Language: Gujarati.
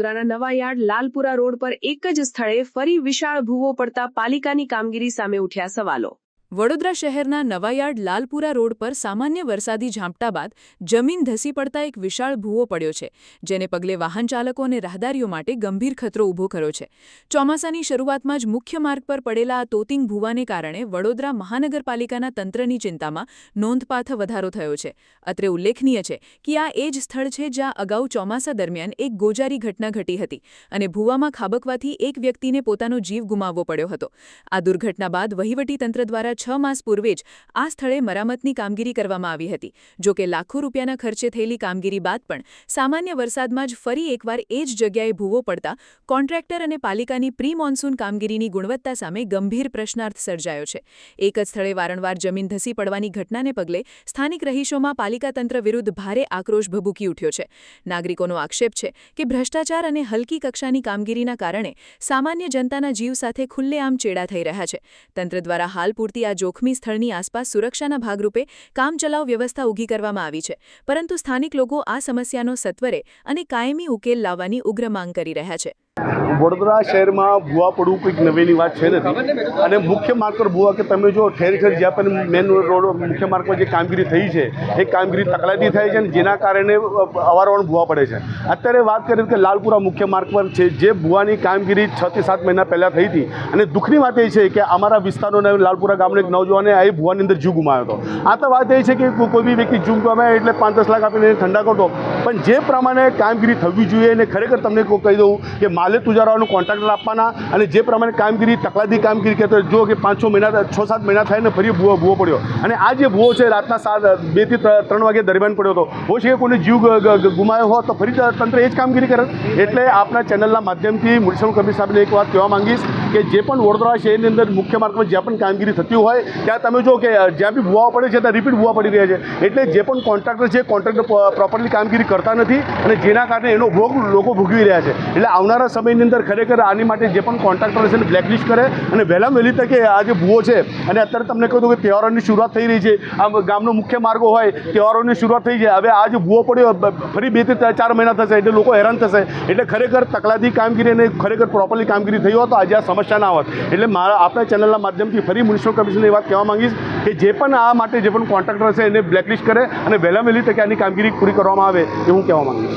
વડોદરાના નવાયાર્ડ લાલપુરા રોડ પર એક જ સ્થળે ફરી વિશાળ ભૂવો પડતા પાલિકાની કામગીરી સામે ઉઠ્યા સવાલો। વડોદરા શહેરના નવાયાર્ડ લાલપુરા રોડ પર સામાન્ય વરસાદી ઝાપટા બાદ જમીન ધસી પડતા એક વિશાળ ભૂવો પડ્યો છે, જેને પગલે વાહન ચાલકો અને રાહદારીઓ માટે ગંભીર ખતરો ઊભો કર્યો છે। ચોમાસાની શરૂઆતમાં જ મુખ્ય માર્ગ પર પડેલા આ તોતિંગ ભૂવાને કારણે વડોદરા મહાનગરપાલિકાના તંત્રની ચિંતામાં નોંધપાત્ર વધારો થયો છે। અત્રે ઉલ્લેખનીય છે કે આ એ જ સ્થળ છે જ્યાં અગાઉ ચોમાસા દરમિયાન એક ગોજારી ઘટના ઘટી હતી અને ભૂવામાં ખાબકવાથી એક વ્યક્તિને પોતાનો જીવ ગુમાવવો પડ્યો હતો। આ દુર્ઘટના બાદ વહીવટીતંત્ર દ્વારા 6 માસ પૂર્વે જ આ સ્થળે મરામતની કામગીરી કરવામાં આવી હતી। જો કે લાખો રૂપિયાના ખર્ચે થયેલી કામગીરી બાદ પણ સામાન્ય વરસાદમાં જ ફરી એકવાર એ જ જગ્યાએ ભૂવો પડતા કોન્ટ્રાક્ટર અને પાલિકાની પ્રી મોન્સૂન કામગીરીની ગુણવત્તા સામે ગંભીર પ્રશ્નાર્થ સર્જાયો છે। એક જ સ્થળે વારંવાર જમીન ધસી પડવાની ઘટનાને પગલે સ્થાનિક રહીશોમાં પાલિકા તંત્ર વિરુદ્ધ ભારે આક્રોશ ભભૂકી ઉઠ્યો છે। નાગરિકોનો આક્ષેપ છે કે ભ્રષ્ટાચાર અને હલકી કક્ષાની કામગીરીના કારણે સામાન્ય જનતાના જીવ સાથે ખુલ્લેઆમ ચેડા થઈ રહ્યા છે। તંત્ર દ્વારા હાલ પૂરતી આ જોખમી સ્થળની આસપાસ સુરક્ષાના ભાગરૂપે કામચલાઉ વ્યવસ્થા ઊભી કરવામાં આવી છે, પરંતુ સ્થાનિક લોકો આ સમસ્યાનો સત્વરે અને કાયમી ઉકેલ લાવવાની ઉગ્ર માંગ કરી રહ્યા છે। વડોદરા શહેરમાં ભૂવા પડવું કંઈક નવીની વાત છે નથી અને મુખ્ય માર્ગ પર ભૂવા કે તમે જો ઠેર ઠેર જ્યાં પણ મેન રોડ મુખ્ય માર્ગ પર જે કામગીરી થઈ છે એ કામગીરી તકલાદી થાય છે અને જેના કારણે અવારનવાર ભૂવા પડે છે। અત્યારે વાત કરીએ કે લાલપુરા મુખ્ય માર્ગ પર છે જે ભૂવાની કામગીરી 6 થી 7 મહિના પહેલાં થઈ હતી અને દુઃખની વાત એ છે કે અમારા વિસ્તારનો લાલપુરા ગામનો એક નવજવાને આ ભૂવાની અંદર જીવ ગુમાવ્યો હતો। આ તો વાત એ છે કે કોઈ બી વ્યક્તિ જીવ ગુમાવે એટલે 5-10 લાખ આપીને ઠંડા કરતો, પણ જે પ્રમાણે કામગીરી થવી જોઈએ અને ખરેખર તમને કહી દઉં કે માલે તુજારાવાનું કોન્ટ્રાક્ટર આપવાના અને જે પ્રમાણે કામગીરી તકલાદી કામગીરી કહેતો જો કે 5-6 મહિના 6-7 મહિના થાય ને ફરી ભૂવો પડ્યો અને આ જે ભૂવો છે રાતના 2 થી 3 વાગે દરમિયાન પડ્યો હતો। હોય છે કે કોઈને જીવ ગુમાવ્યો હોત તો ફરી તંત્ર એ જ કામગીરી કરે। એટલે આપણા ચેનલના માધ્યમથી મ્યુનિસિપલ કમિશનર સાહેબને એક વાત કહેવા માંગીશ કે જે પણ વડોદરા શહેરની અંદર મુખ્ય માર્ગ પર જ્યાં પણ કામગીરી થતી હોય ત્યાં તમે જો કે જ્યાં બી ભૂવા પડે છે ત્યાં રિપીટ ભૂવા પડી રહ્યા છે। એટલે જે પણ કોન્ટ્રાક્ટર છે કોન્ટ્રાક્ટર પ્રોપરલી કામગીરી કરતા નથી અને જેના કારણે એનો ભોગ લોકો ભોગવી રહ્યા છે। એટલે આવનારા સમયની અંદર ખરેખર આની માટે જે પણ કોન્ટ્રાક્ટર છે એને બ્લેકલિસ્ટ કરે અને વહેલામાં વહેલી તકે આ જે ભૂવો છે અને અત્યારે તમને કહું કે તહેવારોની શરૂઆત થઈ રહી છે, આ ગામનો મુખ્ય માર્ગો હોય તહેવારોની શરૂઆત થઈ જાય, હવે આ જે ભૂવો પડ્યો ફરી 2 થી 4 મહિના થશે એટલે લોકો હેરાન થશે। એટલે ખરેખર તકલાદી કામગીરી અને ખરેખર પ્રોપરલી કામગીરી થઈ હોત તો આજે આ સમસ્યા ના હોત। એટલે મારા આપણા ચેનલના માધ્યમથી ફરી મ્યુનિસિપલ કમિશનરની વાત કહેવા માંગીશ કે જે પણ આ માટે જે પણ કોન્ટ્રાક્ટર છે એને બ્લેકલિસ્ટ કરે અને વહેલામાં વહેલી તકે આની કામગીરી પૂરી કરવામાં આવે એ હું કહેવા માંગીશ।